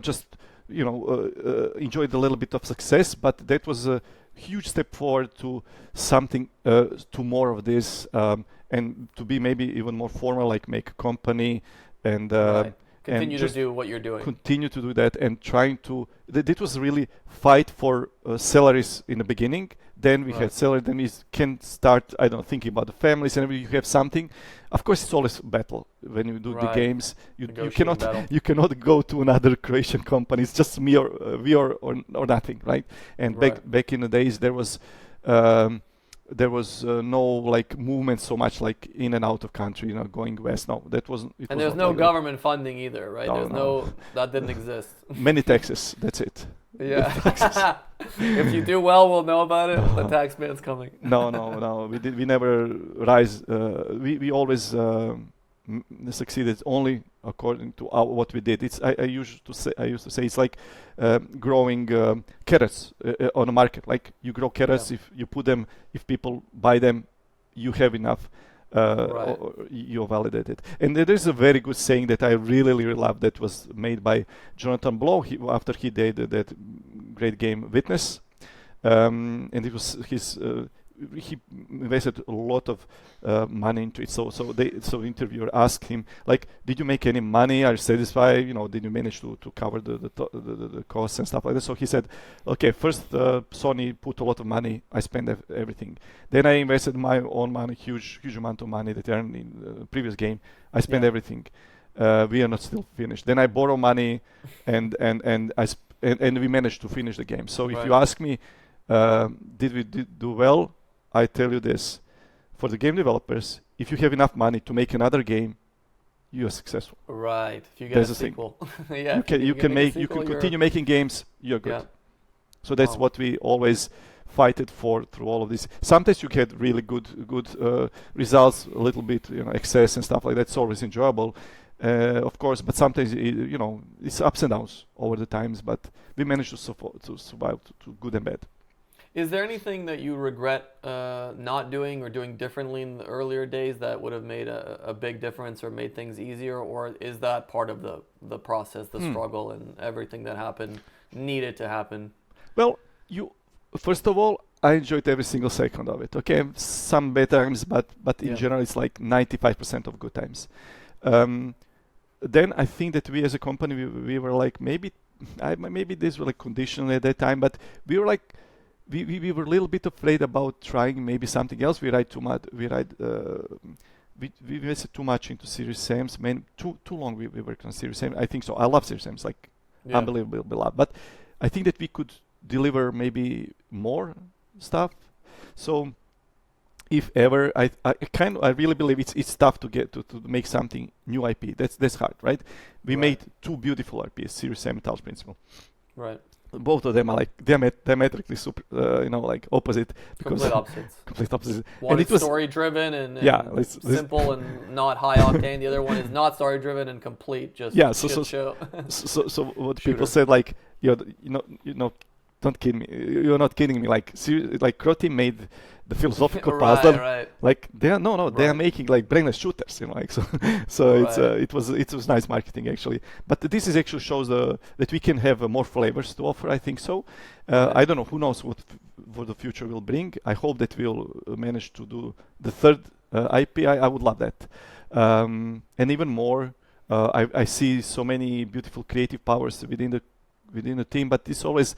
just enjoyed a little bit of success. But that was a huge step forward to something to more of this and to be maybe even more formal, like make a company and Right. Continue to just do what you're doing. continue to do that and trying to it was really fight for salaries in the beginning. Then we Right. had salary, then we can start thinking about the families and you have something. Of course it's always battle when you do the Right. games. You Negotiating battle. cannot go to another Croatian company. It's just me or we or nothing, right? And Right. back in the days there was There was no like movement so much like in and out of country, going west. No, that wasn't. And there's no government funding either, right? No, There's no that didn't exist. Many taxes. That's it. Yeah. If you do well, we'll know about it. The tax man's coming. No. We never rise. We always succeeded only according to what we did. I used to say it's like growing carrots on a market. Like you grow carrots, if you put them, if people buy them, you have enough. Right. You validate it. And there is a very good saying that I really love that was made by Jonathan Blow after he did that great game Witness. And it was his. He invested a lot of money into it. So interviewer asked him, like, did you make any money? Are you satisfied? Did you manage to cover the costs and stuff like that? So he said, okay, first Sony put a lot of money. I spent everything. Then I invested my own money, huge amount of money that I earned in the previous game. I spent everything. We are not still finished. Then I borrow money, and we managed to finish the game. So if you ask me, did we do well? I tell you this, for the game developers, if you have enough money to make another game, you are successful. Right. If you get a sequel. Yeah. You can continue making games, you're good. Yeah. So that's what we always fighted for through all of this. Sometimes you get really good results, a little bit, excess and stuff like that. It's always enjoyable, of course, but sometimes, it's ups and downs over the times, but we managed to survive to good and bad. Is there anything that you regret not doing or doing differently in the earlier days that would have made a big difference or made things easier, or is that part of the process, the struggle, and everything that happened needed to happen? Well, first of all, I enjoyed every single second of it. Okay, some bad times, but in general, it's like 95% of good times. Then I think that we as a company, we were like maybe these were like conditional at that time, but we were like. We were a little bit afraid about trying maybe something else. We invested too much into Serious Sam's. Too long we worked on Serious Sam. I think so. I love Serious Sam's, like unbelievable love. But I think that we could deliver maybe more stuff. So if ever, I really believe it's tough to get to make something new IP. That's hard, right? We made two beautiful RPs, Serious Sam and Talos Principle. Right. Both of them are like diametrically super, like opposite. Complete opposites. Complete opposites. One is story driven and simple and not high octane. The other one is not story driven and complete. Just show. So what people said, like, don't kid me. You're not kidding me. Like Croteam made the philosophical puzzle. Right. Like they are making like brainless shooters. It was nice marketing actually. But this is actually shows that we can have more flavors to offer. I think so. I don't know. Who knows what the future will bring. I hope that we'll manage to do the third IP. I would love that. And even more. I see so many beautiful creative powers within the team. But it's always.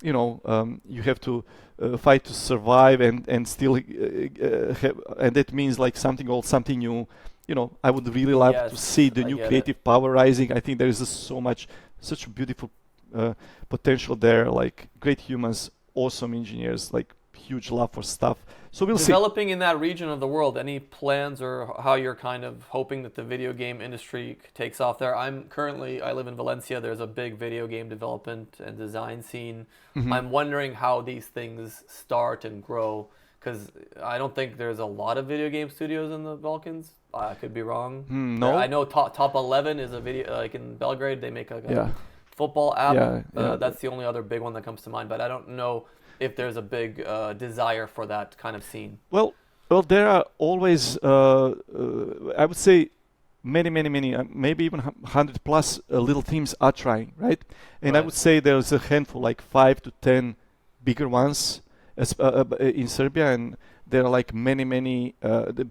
You have to fight to survive and still have, and that means like something old, something new. I would really love to see the new creative power rising. I think there is such beautiful potential there, like great humans, awesome engineers, like huge love for stuff. So we'll see. Developing in that region of the world, any plans or how you're kind of hoping that the video game industry takes off there? I live in Valencia. There's a big video game development and design scene. Mm-hmm. I'm wondering how these things start and grow, because I don't think there's a lot of video game studios in the Balkans. I could be wrong. No. I know Top 11 is a video, like in Belgrade, they make a football app. That's the only other big one that comes to mind, but I don't know if there's a big desire for that kind of scene. Well, there are always, I would say, many, maybe even 100 plus little teams are trying, right? And I would say there's a handful, like 5 to 10 bigger ones in Serbia, and there are like many.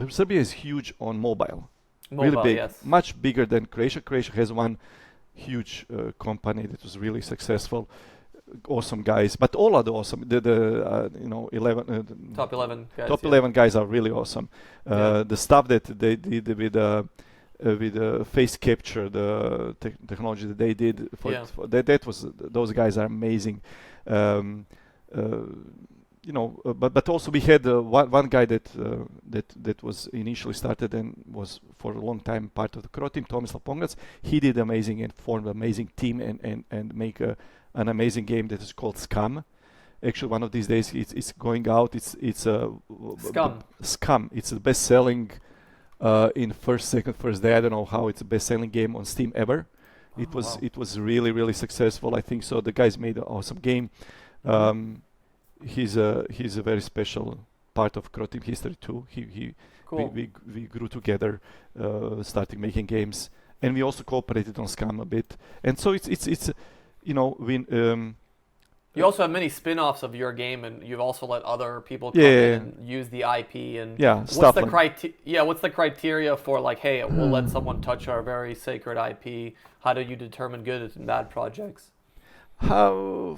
Serbia is huge on mobile, really big, much bigger than Croatia. Croatia has one huge company that was really successful. Awesome guys, but all are awesome. Top 11 guys. Top 11 guys are really awesome. The stuff that they did with face capture, the technology that they did those guys are amazing. but also we had one guy that was initially started and was for a long time part of the Croteam, Tomislav Pongac. He did amazing and formed an amazing team and make an amazing game that is called SCUM. Actually, one of these days it's going out. It's SCUM. SCUM. It's the best-selling in first day. I don't know how it's the best-selling game on Steam ever. It was really, really successful. I think so. The guys made an awesome game. He's a very special part of Croteam history too. Cool. We grew together, starting making games, and we also cooperated on SCUM a bit. And so it's we. You also have many spin-offs of your game, and you've also let other people come in and use the IP. And what's the criteria for like, hey, we'll let someone touch our very sacred IP? How do you determine good and bad projects? How?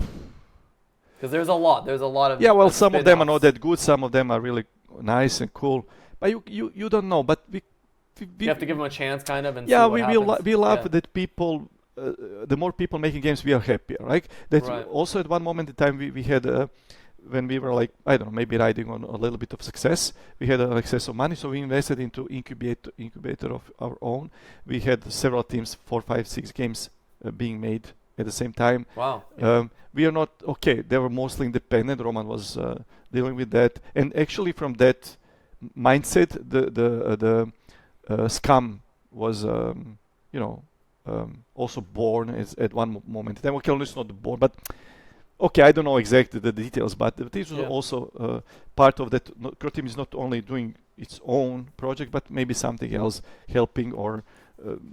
Because there's a lot of some of them are not that good. Some of them are really nice and cool, but you don't know. But we have to give them a chance, kind of, and see what we love that people. The more people making games, we are happier, right? Also at one moment in time we had when we were like, I don't know, maybe riding on a little bit of success, we had an excess of money, so we invested into incubator of our own. We had several teams, 4, 5, 6 games being made at the same time. Wow. We are not okay. They were mostly independent. Roman was dealing with that, and actually from that mindset, the SCUM was also born at one moment. Then it's not born, but okay, I don't know exactly the details, but this was also part of that. Croteam is not only doing its own project, but maybe something else helping, or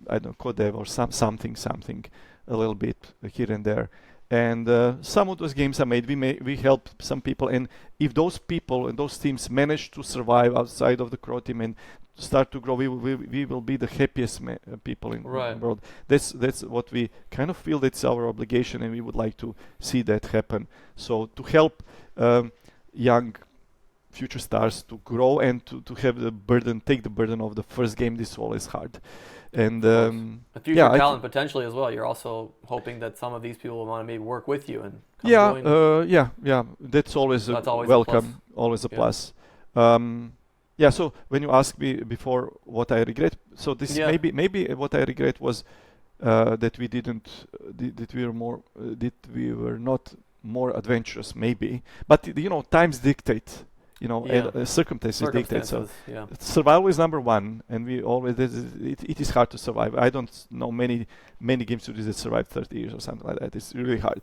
I don't know, code dev or something a little bit here and there. And some of those games are made. We help some people, and if those people and those teams manage to survive outside of the Croteam and start to grow, we will be the happiest people in the world. That's what we kind of feel. That's our obligation, and we would like to see that happen. So to help young future stars to grow and to have take the burden of the first game, this is always hard. And a future talent potentially as well. You're also hoping that some of these people will want to maybe work with you and come That's always always welcome, always a plus. So when you asked me before what I regret, so this maybe what I regret was that we were not more adventurous, maybe. But times dictate. Circumstances dictate. So survival is number one, and we always it is hard to survive. I don't know many game studios that survive 30 years or something like that. It's really hard.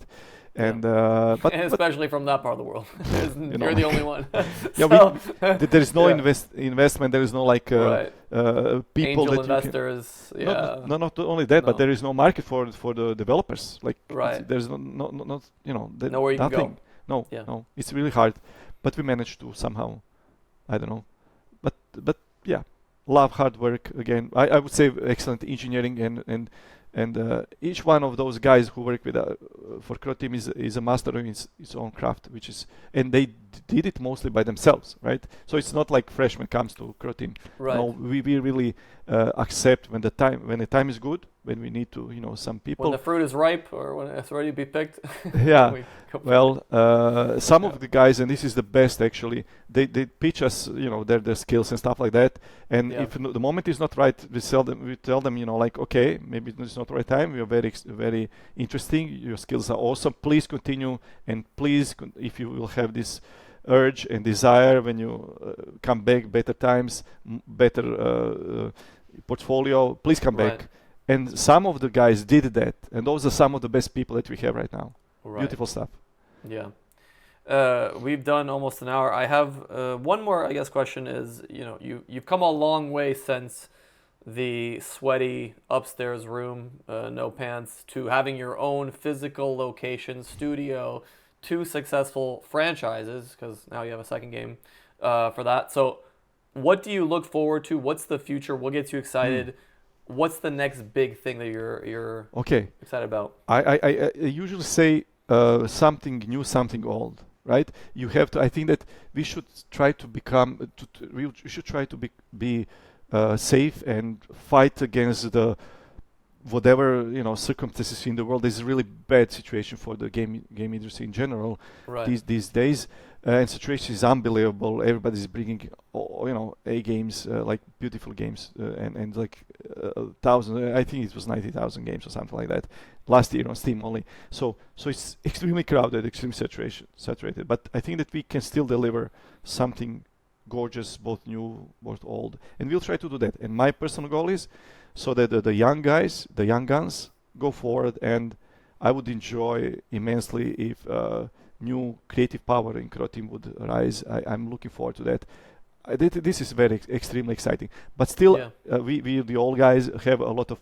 And but especially from that part of the world, you're the only one. There is no investment. There is no people angel investors. Not only that, but there is no market for the developers. There's nowhere you nothing. can go. No, it's really hard. But we managed to somehow, I don't know. But love hard work again. I would say excellent engineering and each one of those guys who work with for Croteam is a master in his own craft, and they did it mostly by themselves, right? So it's not like freshman comes to Croteam. Right. No, we really accept when the time is good, when we need to, some people. When the fruit is ripe or when it's ready to be picked. Some of the guys, and this is the best actually, they pitch us, their skills and stuff like that. And if the moment is not right, we tell them, okay, maybe it's not the right time. We are very interesting. Your skills are awesome. Please continue, and please, if you will have this urge and desire when you come back, better times, better portfolio, please come back. And some of the guys did that, and those are some of the best people that we have right now. Beautiful stuff. Yeah. We've done almost an hour. I have one more, I guess, question is, you've come a long way since the sweaty upstairs room, no pants, to having your own physical location, studio, 2 successful franchises, because now you have a second game for that. So what do you look forward to? What's the future? What gets you excited? What's the next big thing that you're excited about? I usually say something new, something old, right? You have to. I think that we should try to become. We should try to be safe and fight against whatever circumstances in the world, is a really bad situation for the game industry in general Right. these days. And situation is unbelievable. Everybody's bringing A games, like beautiful games, and like thousand. I think it was 90,000 games or something like that last year on Steam only. So it's extremely crowded, extremely saturated. But I think that we can still deliver something gorgeous, both new, both old, and we'll try to do that. And my personal goal is so that the young guys, the young guns, go forward, and I would enjoy immensely if new creative power in Croteam would rise. I'm looking forward to that. This is very extremely exciting. But still, Yeah. we the old guys have a lot of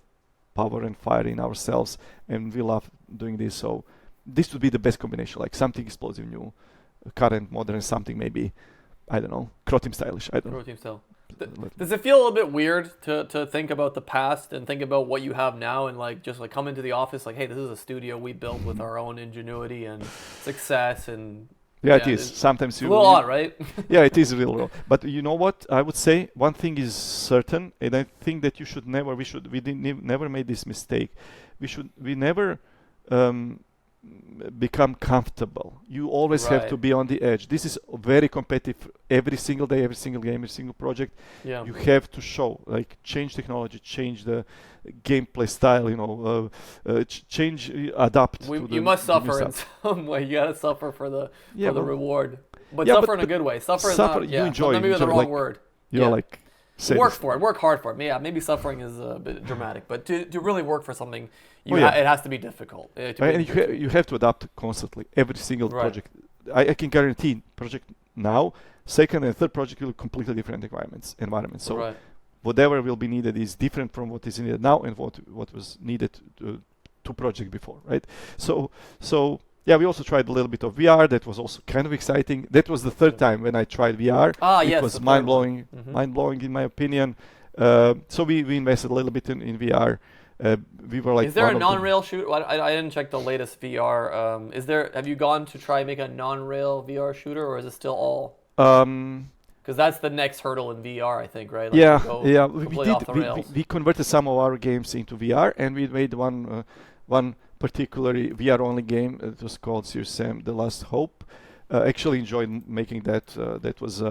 power and fire in ourselves, and we love doing this. So this would be the best combination, like something explosive, new, current, modern, something maybe, I don't know, Croteam stylish. I don't know. Croteam style. Does it feel a little bit weird to think about the past and think about what you have now and like just like come into the office like, hey, this is a studio we built with our own ingenuity and success and Yeah, it is. Sometimes it's a little odd, right? Yeah, it is real raw. But you know what? I would say one thing is certain, and I think that you should never. We didn't never made this mistake. We never become comfortable. You always have to Right. be on the edge. This is very competitive. Every single day, every single game, every single project. Yeah. You have to show, like, change technology, change the gameplay style. Change, adapt. To the You must the new suffer in stuff. some way. You gotta suffer for the Yeah, for the but- reward, but Yeah, suffer but- in a good way. Suffer is suffer- not. you Yeah, enjoy it, maybe the enjoy, wrong like, word. You're Yeah. like Work sadist. for it. Work hard for it. Yeah, maybe suffering is a bit dramatic, but to really work for something, Oh, yeah. it has to be difficult. And you have to adapt constantly. Every single Right. project. I can guarantee project now, second and third project will be completely different environments. So right. whatever will be needed is different from what is needed now and what was needed to project before, right? So yeah, we also tried a little bit of VR. That was also kind of exciting. That was the third time when I tried VR. Ah, It yes. was the third mind one. blowing, mind blowing in my opinion. So we invested a little bit in VR. We were like, Is there a one of the- non-rail shooter? I didn't check the latest VR. Have you gone to try and make a non-rail VR shooter, or is it still all? Because that's the next hurdle in VR, I think, right? Like Yeah, to go yeah. We completely did. off the rails. We converted some of our games into VR, and we made one particularly VR only game. It was called SCUM: The Last Hope. Actually enjoyed making that. That was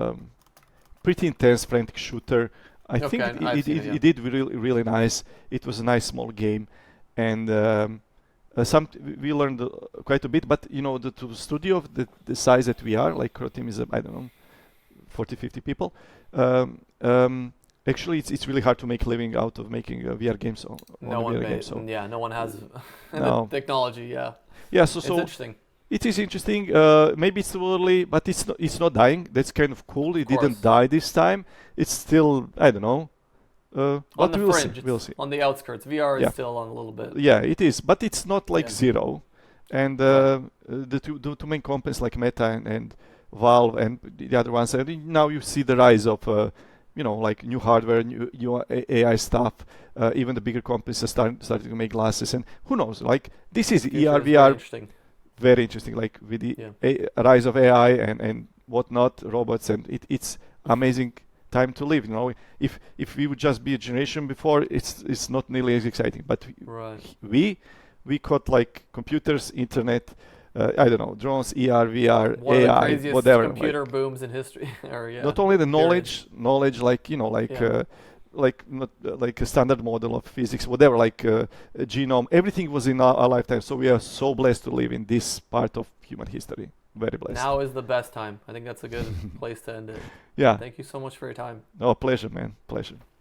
pretty intense, frantic shooter. I think Okay, I've seen it, yeah. it did really nice. It was a nice small game, and we learned quite a bit. But to the studio of the size that we are, like Croteam is, I don't know, 40, 50 people. Actually, it's really hard to make a living out of making VR games on No a one, VR game. So no one has No. the technology. Yeah, yeah, it's so interesting. it is interesting. Maybe it's too early, but it's not dying. That's kind of cool. It course. didn't die this time. It's still, I don't know. On But the we'll fringe, see. it's We'll see. on the outskirts. VR is Yeah. still on a little bit. Yeah, it is, but it's not like Yeah. zero. And the two main companies like Meta and Valve and the other ones. And now you see the rise of like new hardware, new AI stuff. Even the bigger companies are starting to make glasses. And who knows? Like this is Future ER, is very VR, interesting. very interesting. Like with the Yeah. rise of AI and whatnot, robots, and it's amazing time to live. If we would just be a generation before, it's not nearly as exciting. But Right. we caught like computers, internet, I don't know, drones, ER, VR, One of the AI, craziest whatever. computer booms in history. Or, yeah. Not only the Experience. knowledge, like Yeah. like not like a standard model of physics, whatever, like a genome. Everything was in our lifetime. So we are so blessed to live in this part of human history. Very blessed. Now is the best time. I think that's a good place to end it. Yeah. Thank you so much for your time. Oh, pleasure, man. Pleasure.